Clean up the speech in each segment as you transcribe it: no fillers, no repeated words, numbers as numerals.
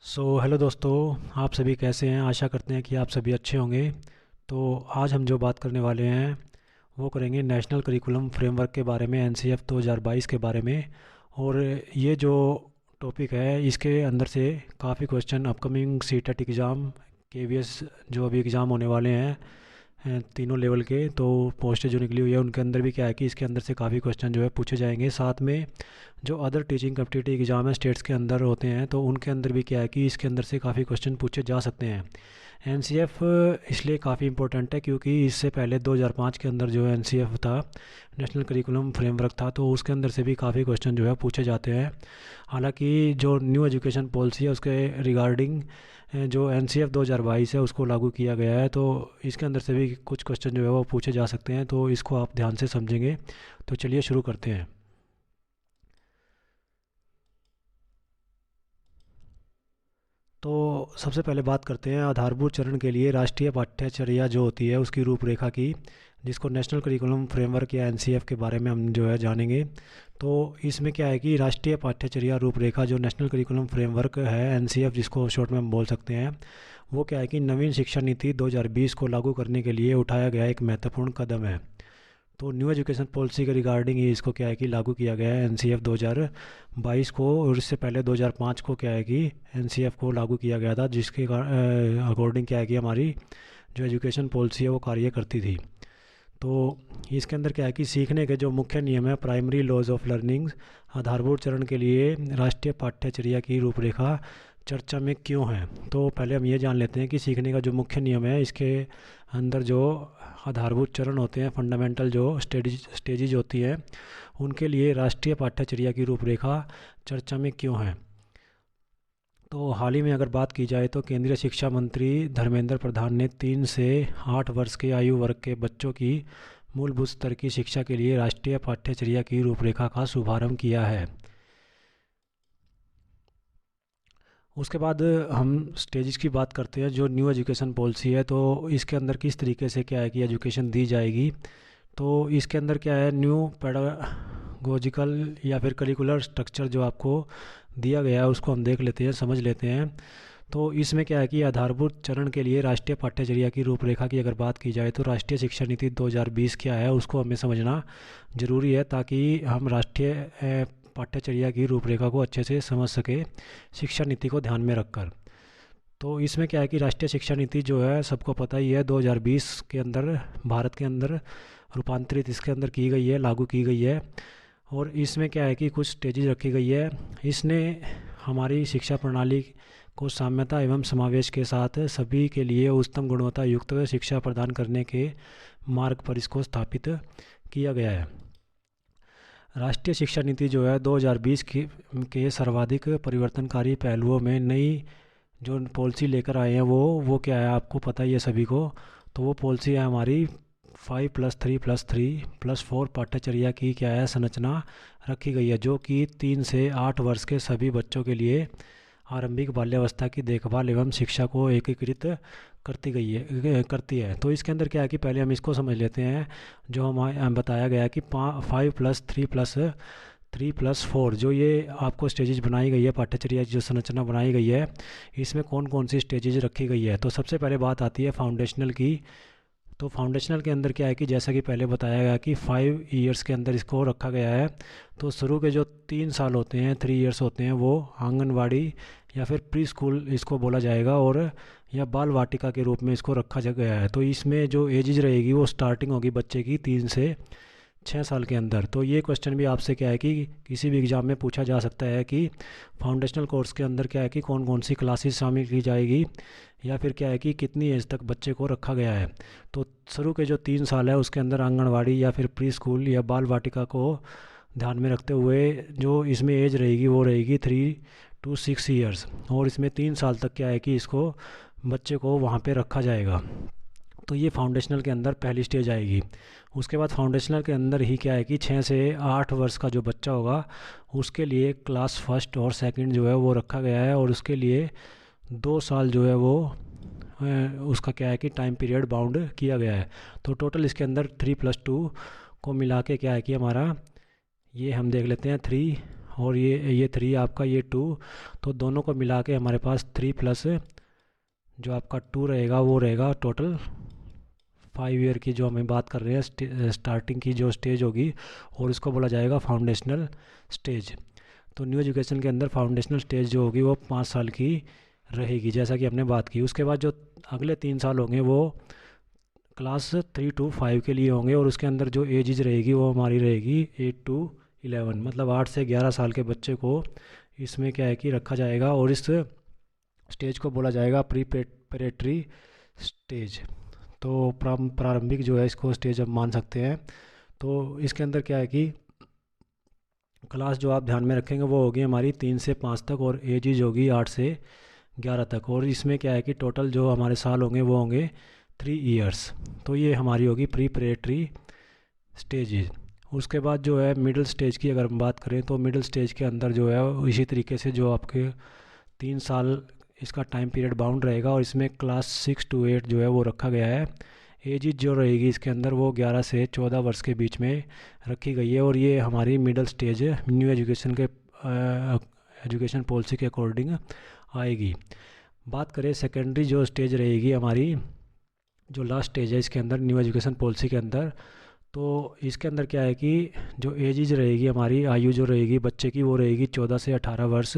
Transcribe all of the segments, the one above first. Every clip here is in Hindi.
हेलो दोस्तों। आप सभी कैसे हैं? आशा करते हैं कि आप सभी अच्छे होंगे। तो आज हम जो बात करने वाले हैं वो करेंगे नेशनल करिकुलम फ्रेमवर्क के बारे में, एनसीएफ 2022 के बारे में। और ये जो टॉपिक है इसके अंदर से काफ़ी question upcoming CTET exam, KVS जो अभी एग्ज़ाम होने वाले हैं तीनों लेवल के, तो पोस्टें जो निकली हुई है उनके अंदर भी क्या है कि इसके अंदर से काफ़ी क्वेश्चन जो है पूछे जाएंगे। साथ में जो अदर टीचिंग कम्पिटिटिव एग्ज़ाम है स्टेट्स के अंदर होते हैं, तो उनके अंदर भी क्या है कि इसके अंदर से काफ़ी क्वेश्चन पूछे जा सकते हैं। एनसीएफ इसलिए काफ़ी इंपॉर्टेंट है क्योंकि इससे पहले 2005 के अंदर जो एनसीएफ था, नेशनल करिकुलम फ्रेमवर्क था, तो उसके अंदर से भी काफ़ी क्वेश्चन जो है पूछे जाते हैं। हालांकि जो न्यू एजुकेशन पॉलिसी है उसके रिगार्डिंग जो एनसीएफ 2022 है उसको लागू किया गया है, तो इसके अंदर से भी कुछ क्वेश्चन जो है वो पूछे जा सकते हैं, तो इसको आप ध्यान से समझेंगे। तो चलिए शुरू करते हैं। तो सबसे पहले बात करते हैं आधारभूत चरण के लिए राष्ट्रीय पाठ्यचर्या जो होती है उसकी रूपरेखा की, जिसको नेशनल करिकुलम फ्रेमवर्क या एनसीएफ के बारे में हम जो है जानेंगे। तो इसमें क्या है कि राष्ट्रीय पाठ्यचर्या रूपरेखा जो नेशनल करिकुलम फ्रेमवर्क है, एनसीएफ जिसको शॉर्ट में हम बोल सकते हैं, वो क्या है कि नवीन शिक्षा नीति 2020 को लागू करने के लिए उठाया गया एक महत्वपूर्ण कदम है। तो न्यू एजुकेशन पॉलिसी के रिगार्डिंग ही इसको क्या है कि लागू किया गया है एनसीएफ 2022 को, और इससे पहले 2005 को क्या है कि एनसीएफ को लागू किया गया था, जिसके अकॉर्डिंग क्या है कि हमारी जो एजुकेशन पॉलिसी है वो कार्य करती थी। तो इसके अंदर क्या है कि सीखने के जो मुख्य नियम है, प्राइमरी लॉज ऑफ लर्निंग, आधारभूत चरण के लिए राष्ट्रीय पाठ्यचर्या की रूपरेखा चर्चा में क्यों है। तो पहले हम ये जान लेते हैं कि सीखने का जो मुख्य नियम है इसके अंदर जो आधारभूत चरण होते हैं, फंडामेंटल जो स्टेजेज होती है, उनके लिए राष्ट्रीय पाठ्यचर्या की रूपरेखा चर्चा में क्यों है। तो हाल ही में अगर बात की जाए तो केंद्रीय शिक्षा मंत्री धर्मेंद्र प्रधान ने 3 से 8 वर्ष के आयु वर्ग के बच्चों की मूलभूत स्तर की शिक्षा के लिए राष्ट्रीय पाठ्यचर्या की रूपरेखा का शुभारंभ किया है। उसके बाद हम स्टेजेस की बात करते हैं। जो न्यू एजुकेशन पॉलिसी है तो इसके अंदर किस तरीके से क्या है कि एजुकेशन दी जाएगी। तो इसके अंदर क्या है, न्यू पेडागोजिकल या फिर करिकुलर स्ट्रक्चर जो आपको दिया गया है उसको हम देख लेते हैं, समझ लेते हैं। तो इसमें क्या है कि आधारभूत चरण के लिए राष्ट्रीय पाठ्यचर्या की रूपरेखा की अगर बात की जाए तो राष्ट्रीय शिक्षा नीति 2020 क्या है उसको हमें समझना ज़रूरी है, ताकि हम राष्ट्रीय पाठ्यचर्या की रूपरेखा को अच्छे से समझ सके शिक्षा नीति को ध्यान में रखकर। तो इसमें क्या है कि राष्ट्रीय शिक्षा नीति जो है सबको पता ही है 2020 के अंदर भारत के अंदर रूपांतरित इसके अंदर की गई है, लागू की गई है। और इसमें क्या है कि कुछ स्टेजेस रखी गई है। इसने हमारी शिक्षा प्रणाली को साम्यता एवं समावेश के साथ सभी के लिए उच्चतम गुणवत्ता युक्त शिक्षा प्रदान करने के मार्ग पर इसको स्थापित किया गया है। राष्ट्रीय शिक्षा नीति जो है 2020 के सर्वाधिक परिवर्तनकारी पहलुओं में नई जो पॉलिसी लेकर आए हैं वो क्या है आपको पता ही है सभी को। तो वो पॉलिसी है हमारी 5+3+3+4 पाठ्यचर्या की क्या है संरचना रखी गई है, जो कि 3 से 8 वर्ष के सभी बच्चों के लिए आरंभिक बाल्यावस्था की देखभाल एवं शिक्षा को एकीकृत करती है। तो इसके अंदर क्या है कि पहले हम इसको समझ लेते हैं। जो हम बताया गया है कि 5+3+3+4 जो ये आपको स्टेजेज बनाई गई है, पाठ्यचर्या जो संरचना बनाई गई है, इसमें कौन कौन सी स्टेजेज रखी गई है। तो सबसे पहले बात आती है फाउंडेशनल की। तो फाउंडेशनल के अंदर क्या है कि जैसा कि पहले बताया गया कि 5 ईयर्स के अंदर इसको रखा गया है। तो शुरू के जो 3 साल होते हैं, 3 ईयर्स होते हैं, वो आंगनवाड़ी या फिर प्री स्कूल इसको बोला जाएगा, और या बाल वाटिका के रूप में इसको रखा गया है। तो इसमें जो एजेज रहेगी वो स्टार्टिंग होगी बच्चे की 3 से 6 साल के अंदर। तो ये क्वेश्चन भी आपसे क्या है कि किसी भी एग्ज़ाम में पूछा जा सकता है कि फाउंडेशनल कोर्स के अंदर क्या है कि कौन कौन सी क्लासेस शामिल की जाएगी, या फिर क्या है कि कितनी एज तक बच्चे को रखा गया है। तो शुरू के जो 3 साल है उसके अंदर आंगनवाड़ी या फिर प्री स्कूल या बाल वाटिका को ध्यान में रखते हुए जो इसमें एज रहेगी वो रहेगी 3 to 6 ईयर्स, और इसमें 3 साल तक क्या है कि इसको बच्चे को वहाँ पे रखा जाएगा। तो ये फाउंडेशनल के अंदर पहली स्टेज आएगी। उसके बाद फाउंडेशनल के अंदर ही क्या है कि 6 से 8 वर्ष का जो बच्चा होगा उसके लिए क्लास फर्स्ट और सेकंड जो है वो रखा गया है, और उसके लिए 2 साल जो है वो उसका क्या है कि टाइम पीरियड बाउंड किया गया है। तो टोटल इसके अंदर 3+2 को मिला के क्या है कि हमारा ये हम देख लेते हैं 3 और ये 3 आपका, ये 2, तो दोनों को मिला के हमारे पास 3 प्लस जो आपका 2 रहेगा वो रहेगा टोटल 5 ईयर की जो हमें बात कर रहे हैं स्टार्टिंग की जो स्टेज होगी, और इसको बोला जाएगा फाउंडेशनल स्टेज। तो न्यू एजुकेशन के अंदर फाउंडेशनल स्टेज जो होगी वो 5 साल की रहेगी, जैसा कि हमने बात की। उसके बाद जो अगले 3 साल होंगे वो क्लास 3 to 5 के लिए होंगे, और उसके अंदर जो एजेज रहेगी वो हमारी रहेगी 8 to 11, मतलब 8 से 11 साल के बच्चे को इसमें क्या है कि रखा जाएगा, और इस स्टेज को बोला जाएगा प्रीपेरेटरी स्टेज। तो प्रारंभिक जो है इसको स्टेज हम मान सकते हैं। तो इसके अंदर क्या है कि क्लास जो आप ध्यान में रखेंगे वो होगी हमारी 3 से 5 तक, और एजेज होगी 8 से 11 तक, और इसमें क्या है कि टोटल जो हमारे साल होंगे वो होंगे 3 ईयर्स। तो ये हमारी होगी प्रीपेरेटरी स्टेजेज। उसके बाद जो है मिडिल स्टेज की अगर हम बात करें, तो मिडिल स्टेज के अंदर जो है इसी तरीके से जो आपके 3 साल इसका टाइम पीरियड बाउंड रहेगा, और इसमें क्लास 6 to 8 जो है वो रखा गया है। एज जो रहेगी इसके अंदर वो 11 से 14 वर्ष के बीच में रखी गई है, और ये हमारी मिडिल स्टेज न्यू एजुकेशन के एजुकेशन पॉलिसी के अकॉर्डिंग आएगी। बात करें सेकेंडरी जो स्टेज रहेगी हमारी, जो लास्ट स्टेज है इसके अंदर न्यू एजुकेशन पॉलिसी के अंदर, तो इसके अंदर क्या है कि जो एजेज रहेगी हमारी, आयु जो रहेगी बच्चे की वो रहेगी 14 से 18 वर्ष,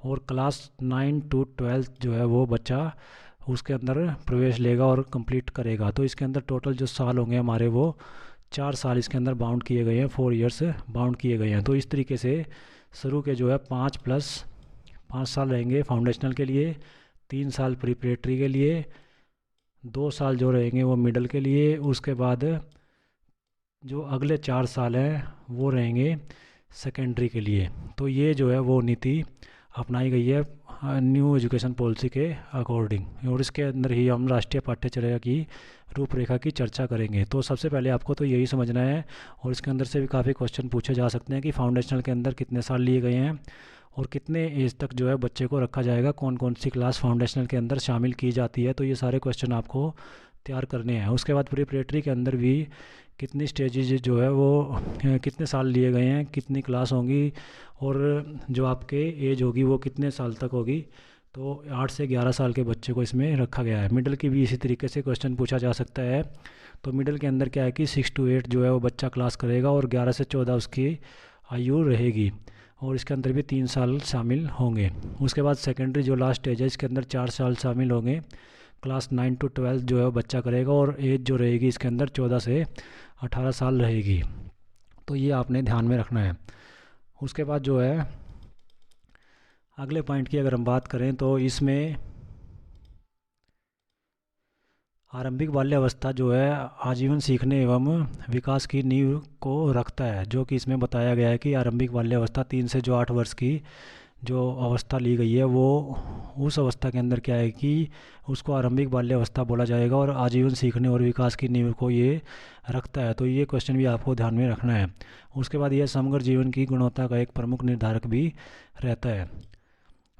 और क्लास 9 to 12 जो है वो बच्चा उसके अंदर प्रवेश लेगा और कंप्लीट करेगा। तो इसके अंदर टोटल जो साल होंगे हमारे वो 4 साल इसके अंदर बाउंड किए गए हैं, 4 ईयर्स बाउंड किए गए हैं। तो इस तरीके से शुरू के जो है 5 + 5 साल रहेंगे फाउंडेशनल के लिए, 3 साल प्रीपरेटरी के लिए, 2 साल जो रहेंगे वो मिडल के लिए, उसके बाद जो अगले 4 साल हैं वो रहेंगे सेकेंडरी के लिए। तो ये जो है वो नीति अपनाई गई है न्यू एजुकेशन पॉलिसी के अकॉर्डिंग, और इसके अंदर ही हम राष्ट्रीय पाठ्यचर्या की रूपरेखा की चर्चा करेंगे। तो सबसे पहले आपको तो यही समझना है, और इसके अंदर से भी काफ़ी क्वेश्चन पूछे जा सकते हैं कि फाउंडेशनल के अंदर कितने साल लिए गए हैं, और कितने एज तक जो है बच्चे को रखा जाएगा, कौन कौन सी क्लास फाउंडेशनल के अंदर शामिल की जाती है। तो ये सारे क्वेश्चन आपको तैयार करने हैं। उसके बाद प्रीपरेटरी के अंदर भी कितनी स्टेजेज जो है वो कितने साल लिए गए हैं, कितनी क्लास होंगी, और जो आपके एज होगी वो कितने साल तक होगी। तो 8 से 11 साल के बच्चे को इसमें रखा गया है। मिडिल की भी इसी तरीके से क्वेश्चन पूछा जा सकता है। तो मिडिल के अंदर क्या है कि 6 to 8 जो है वो बच्चा क्लास करेगा, और 11 से 14 उसकी आयु रहेगी, और इसके अंदर भी 3 साल शामिल होंगे। उसके बाद सेकेंडरी जो लास्ट स्टेज है इसके अंदर 4 साल शामिल होंगे। क्लास 9 to 12 जो है वो बच्चा करेगा, और एज जो रहेगी इसके अंदर 14 से 18 साल रहेगी। तो ये आपने ध्यान में रखना है। उसके बाद जो है अगले पॉइंट की अगर हम बात करें, तो इसमें आरंभिक बाल्यावस्था जो है आजीवन सीखने एवं विकास की नींव को रखता है, जो कि इसमें बताया गया है कि आरंभिक बाल्यावस्था 3 से जो 8 वर्ष की जो अवस्था ली गई है वो उस अवस्था के अंदर क्या है कि उसको आरंभिक बाल्यावस्था बोला जाएगा, और आजीवन सीखने और विकास की नींव को ये रखता है। तो ये क्वेश्चन भी आपको ध्यान में रखना है। उसके बाद यह समग्र जीवन की गुणवत्ता का एक प्रमुख निर्धारक भी रहता है।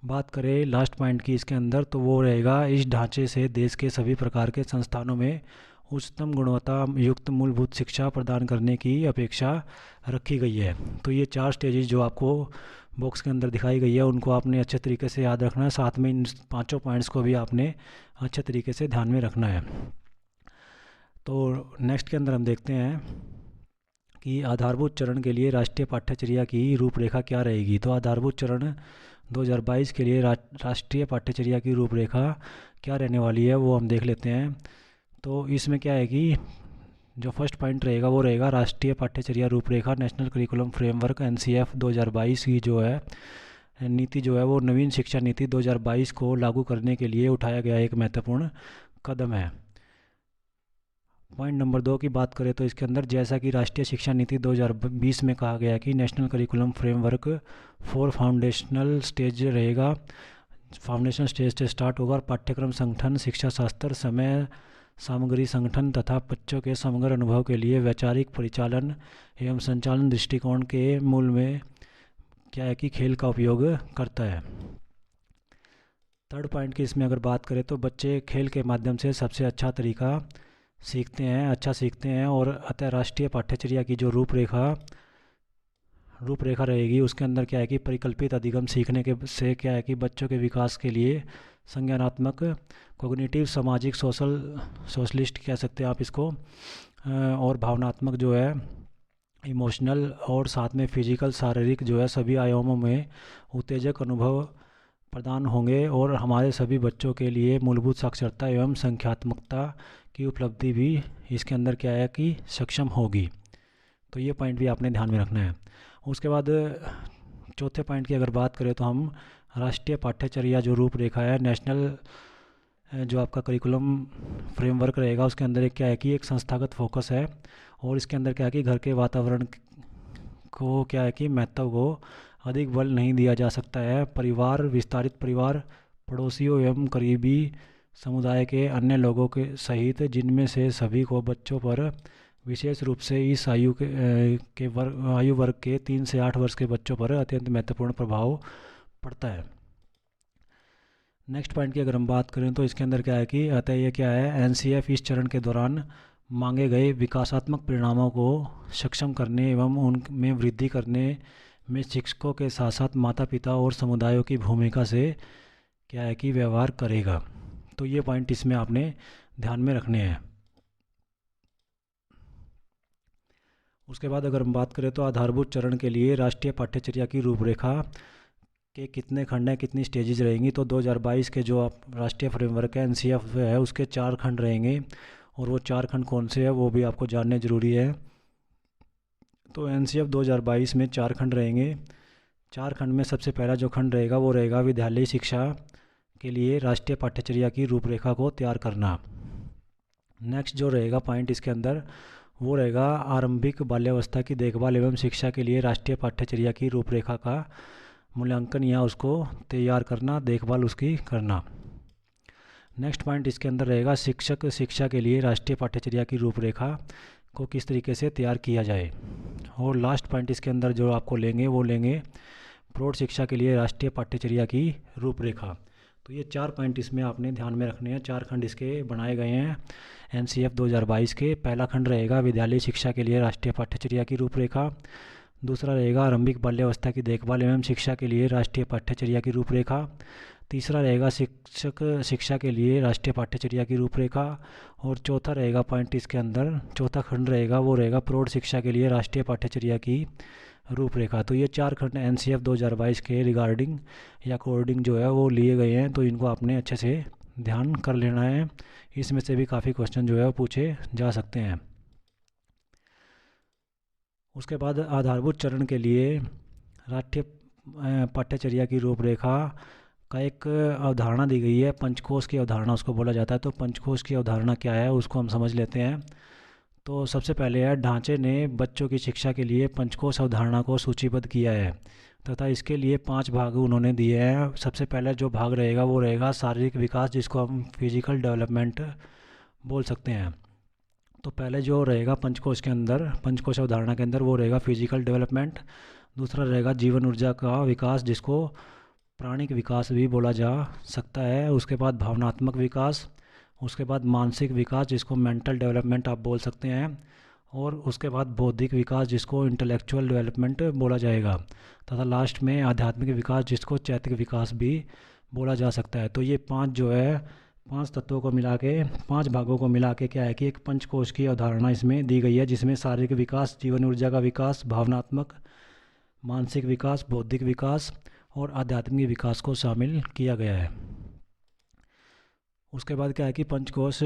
बात करें लास्ट पॉइंट की इसके अंदर, तो वो रहेगा इस ढांचे से देश के सभी प्रकार के संस्थानों में उच्चतम गुणवत्ता युक्त मूलभूत शिक्षा प्रदान करने की अपेक्षा रखी गई है। तो ये 4 स्टेजेस जो आपको बॉक्स के अंदर दिखाई गई है उनको आपने अच्छे तरीके से याद रखना है, साथ में इन 5 पॉइंट्स को भी आपने अच्छे तरीके से ध्यान में रखना है। तो नेक्स्ट के अंदर हम देखते हैं कि आधारभूत चरण के लिए राष्ट्रीय पाठ्यचर्या की रूपरेखा क्या रहेगी। तो आधारभूत चरण 2022 के लिए राष्ट्रीय पाठ्यचर्या की रूपरेखा क्या रहने वाली है वो हम देख लेते हैं। तो इसमें क्या है कि जो फर्स्ट पॉइंट रहेगा वो रहेगा राष्ट्रीय पाठ्यचर्या रूपरेखा नेशनल करिकुलम फ्रेमवर्क NCF 2022 की जो है नीति जो है वो नवीन शिक्षा नीति 2022 को लागू करने के लिए उठाया गया एक महत्वपूर्ण कदम है। पॉइंट नंबर 2 की बात करें तो इसके अंदर जैसा कि राष्ट्रीय शिक्षा नीति 2020 में कहा गया कि national curriculum framework for foundational stage रहेगा, फाउंडेशनल स्टेज से स्टार्ट होगा, और पाठ्यक्रम संगठन शिक्षा शास्त्र समय सामग्री संगठन तथा बच्चों के समग्र अनुभव के लिए वैचारिक परिचालन एवं संचालन दृष्टिकोण के मूल में क्या है कि खेल का उपयोग करता है। थर्ड पॉइंट की इसमें अगर बात करें तो बच्चे खेल के माध्यम से सबसे अच्छा तरीका सीखते हैं, और अतः राष्ट्रीय पाठ्यचर्या की जो रूपरेखा रूपरेखा रहेगी उसके अंदर क्या है कि परिकल्पित अधिगम सीखने के से क्या है कि बच्चों के विकास के लिए संज्ञानात्मक, कॉग्निटिव, सामाजिक, सोशलिस्ट कह सकते हैं आप इसको, और भावनात्मक जो है इमोशनल, और साथ में फिजिकल, शारीरिक जो है सभी आयामों में उत्तेजक अनुभव प्रदान होंगे, और हमारे सभी बच्चों के लिए मूलभूत साक्षरता एवं संख्यात्मकता की उपलब्धि भी इसके अंदर क्या है कि सक्षम होगी। तो ये पॉइंट भी आपने ध्यान में रखना है। उसके बाद चौथे पॉइंट की अगर बात करें तो हम राष्ट्रीय पाठ्यचर्या जो रूपरेखा है, नेशनल जो आपका करिकुलम फ्रेमवर्क रहेगा, उसके अंदर एक क्या है कि एक संस्थागत फोकस है, और इसके अंदर क्या है कि घर के वातावरण को क्या है कि महत्व को अधिक बल नहीं दिया जा सकता है। परिवार, विस्तारित परिवार, पड़ोसियों एवं करीबी समुदाय के अन्य लोगों के सहित, जिनमें से सभी को बच्चों पर विशेष रूप से इस आयु वर्ग के 3 से 8 वर्ष के बच्चों पर अत्यंत महत्वपूर्ण प्रभाव पड़ता है। नेक्स्ट पॉइंट की अगर हम बात करें तो इसके अंदर क्या है कि अतः ये क्या है, एनसीएफ इस चरण के दौरान मांगे गए विकासात्मक परिणामों को सक्षम करने एवं उनमें वृद्धि करने में शिक्षकों के साथ साथ माता पिता और समुदायों की भूमिका से क्या है कि व्यवहार करेगा। तो ये पॉइंट इसमें आपने ध्यान में रखने हैं। उसके बाद अगर हम बात करें तो आधारभूत चरण के लिए राष्ट्रीय पाठ्यचर्या की रूपरेखा के कितने खंड हैं, कितनी स्टेजेज रहेंगी। तो 2022 के जो आप राष्ट्रीय फ्रेमवर्क है एनसीएफ है, उसके 4 खंड रहेंगे, और वो 4 खंड कौन से हैं वो भी आपको जानने ज़रूरी है। तो एनसीएफ 2022 में 4 खंड रहेंगे। 4 खंड में सबसे पहला जो खंड रहेगा वो रहेगा विद्यालयी शिक्षा के लिए राष्ट्रीय पाठ्यचर्या की रूपरेखा को तैयार करना। नेक्स्ट जो रहेगा पॉइंट इसके अंदर वो रहेगा आरंभिक बाल्यावस्था की देखभाल एवं शिक्षा के लिए राष्ट्रीय पाठ्यचर्या की रूपरेखा का मूल्यांकन या उसको तैयार करना, देखभाल उसकी करना। नेक्स्ट पॉइंट इसके अंदर रहेगा शिक्षक शिक्षा के लिए राष्ट्रीय पाठ्यचर्या की रूपरेखा को किस तरीके से तैयार किया जाए। और लास्ट पॉइंट इसके अंदर जो आपको लेंगे वो लेंगे प्रौढ़ शिक्षा के लिए राष्ट्रीय पाठ्यचर्या की रूपरेखा। तो ये 4 पॉइंट इसमें आपने ध्यान में रखने हैं। 4 खंड इसके बनाए गए हैं एनसीएफ 2022 के। पहला खंड रहेगा विद्यालय शिक्षा के लिए राष्ट्रीय पाठ्यचर्या की रूपरेखा। दूसरा रहेगा आरंभिक बाल्यावस्था की देखभाल एवं शिक्षा के लिए राष्ट्रीय पाठ्यचर्या की रूपरेखा। तीसरा रहेगा शिक्षक शिक्षा के लिए राष्ट्रीय पाठ्यचर्या की रूपरेखा। और चौथा रहेगा पॉइंट इसके अंदर, चौथा खंड रहेगा वो रहेगा प्रौढ़ शिक्षा के लिए राष्ट्रीय पाठ्यचर्या की रूपरेखा। तो ये 4 खंड एनसीएफ 2022 के रिगार्डिंग या कोडिंग जो है वो लिए गए हैं, तो इनको आपने अच्छे से ध्यान कर लेना है। इसमें से भी काफ़ी क्वेश्चन जो है वो पूछे जा सकते हैं। उसके बाद आधारभूत चरण के लिए राष्ट्रीय पाठ्यचर्या की रूपरेखा का एक अवधारणा दी गई है, पंचकोश की अवधारणा उसको बोला जाता है। तो पंचकोश की अवधारणा क्या है उसको हम समझ लेते हैं। तो सबसे पहले है ढांचे ने बच्चों की शिक्षा के लिए पंचकोश अवधारणा को सूचीबद्ध किया है तथा इसके लिए 5 भाग उन्होंने दिए हैं। सबसे पहले जो भाग रहेगा वो रहेगा शारीरिक विकास, जिसको हम फिजिकल डेवलपमेंट बोल सकते हैं। तो पहले जो रहेगा पंचकोश के अंदर, पंचकोश अवधारणा के अंदर वो रहेगा फिजिकल डेवलपमेंट। दूसरा रहेगा जीवन ऊर्जा का विकास, जिसको प्राणिक विकास भी बोला जा सकता है। उसके बाद भावनात्मक विकास, उसके बाद मानसिक विकास जिसको मेंटल डेवलपमेंट आप बोल सकते हैं, और उसके बाद बौद्धिक विकास जिसको इंटेलेक्चुअल डेवलपमेंट बोला जाएगा, तथा लास्ट में आध्यात्मिक विकास जिसको चैतिक विकास भी बोला जा सकता है। तो ये 5 जो है 5 तत्वों को मिला के, 5 भागों को मिला के क्या है कि एक पंचकोश की अवधारणा इसमें दी गई है, जिसमें शारीरिक विकास, जीवन ऊर्जा का विकास, भावनात्मक, मानसिक विकास, बौद्धिक विकास और आध्यात्मिक विकास को शामिल किया गया है। उसके बाद क्या है कि पंचकोश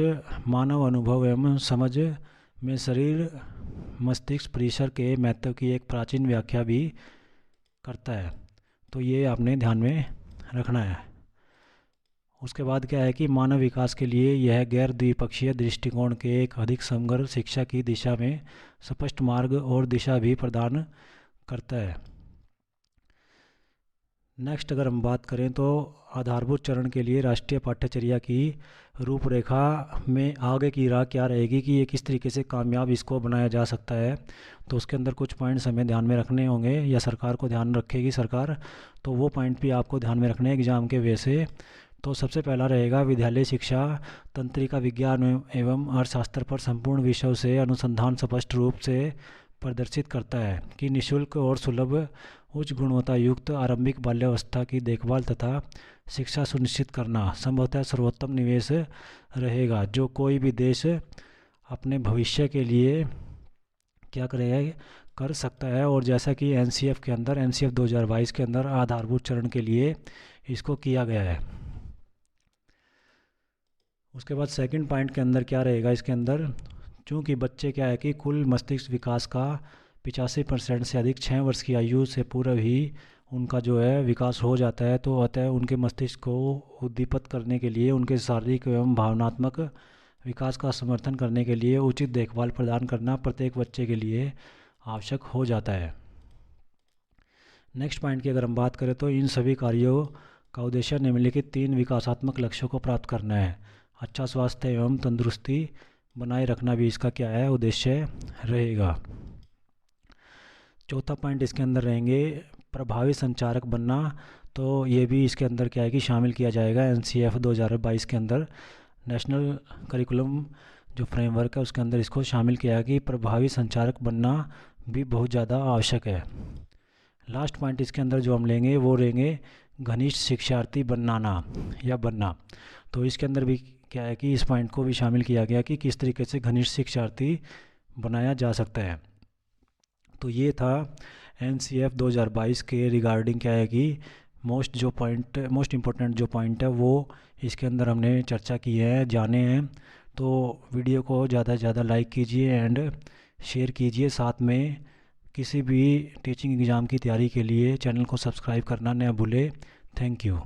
मानव अनुभव एवं समझ में शरीर मस्तिष्क परिसर के महत्व की एक प्राचीन व्याख्या भी करता है। तो ये आपने ध्यान में रखना है। उसके बाद क्या है कि मानव विकास के लिए यह गैर द्विपक्षीय दृष्टिकोण के एक अधिक समग्र शिक्षा की दिशा में स्पष्ट मार्ग और दिशा भी प्रदान करता है। नेक्स्ट अगर हम बात करें तो आधारभूत चरण के लिए राष्ट्रीय पाठ्यचर्या की रूपरेखा में आगे की राह क्या रहेगी कि ये किस तरीके से कामयाब इसको बनाया जा सकता है। तो उसके अंदर कुछ पॉइंट्स हमें ध्यान में रखने होंगे, या सरकार को ध्यान रखेगी सरकार, तो वो पॉइंट भी आपको ध्यान में रखने हैं एग्जाम के वे से। तो सबसे पहला रहेगा विद्यालय शिक्षा तंत्रिका विज्ञान एवं अर्थशास्त्र पर संपूर्ण विषयों से अनुसंधान स्पष्ट रूप से प्रदर्शित करता है कि निःशुल्क और सुलभ उच्च गुणवत्ता युक्त आरंभिक बाल्यावस्था की देखभाल तथा शिक्षा सुनिश्चित करना संभवतः सर्वोत्तम निवेश रहेगा जो कोई भी देश अपने भविष्य के लिए क्या करेगा कर सकता है। और जैसा कि एनसीएफ के अंदर एनसीएफ 2022 के अंदर आधारभूत चरण के लिए इसको किया गया है। उसके बाद सेकंड पॉइंट के अंदर क्या रहेगा इसके अंदर, चूँकि बच्चे क्या है कि कुल मस्तिष्क विकास का 85% से अधिक 6 वर्ष की आयु से पूर्व ही उनका जो है विकास हो जाता है, तो अतः उनके मस्तिष्क को उद्दीपित करने के लिए उनके शारीरिक एवं भावनात्मक विकास का समर्थन करने के लिए उचित देखभाल प्रदान करना प्रत्येक बच्चे के लिए आवश्यक हो जाता है। नेक्स्ट पॉइंट की अगर हम बात करें तो इन सभी कार्यों का उद्देश्य निम्नलिखित 3 विकासात्मक लक्ष्यों को प्राप्त करना है। अच्छा स्वास्थ्य एवं तंदुरुस्ती बनाए रखना भी इसका क्या है उद्देश्य रहेगा। चौथा पॉइंट इसके अंदर रहेंगे प्रभावी संचारक बनना, तो ये भी इसके अंदर क्या है कि शामिल किया जाएगा एनसीएफ 2022 के अंदर नेशनल करिकुलम जो फ्रेमवर्क है उसके अंदर इसको शामिल किया है कि प्रभावी संचारक बनना भी बहुत ज़्यादा आवश्यक है। लास्ट पॉइंट इसके अंदर जो हम लेंगे वो रहेंगे घनिष्ठ शिक्षार्थी बनना या बनना, तो इसके अंदर भी क्या है कि इस पॉइंट को भी शामिल किया गया कि किस तरीके से घनिष्ठ शिक्षार्थी बनाया जा सकता है। तो ये था एनसीएफ 2022 के रिगार्डिंग क्या है कि मोस्ट इम्पोर्टेंट जो पॉइंट है वो इसके अंदर हमने चर्चा की है, जाने हैं। तो वीडियो को ज़्यादा से ज़्यादा लाइक कीजिए एंड शेयर कीजिए। साथ में किसी भी टीचिंग एग्ज़ाम की तैयारी के लिए चैनल को सब्सक्राइब करना न भूलें। Thank you.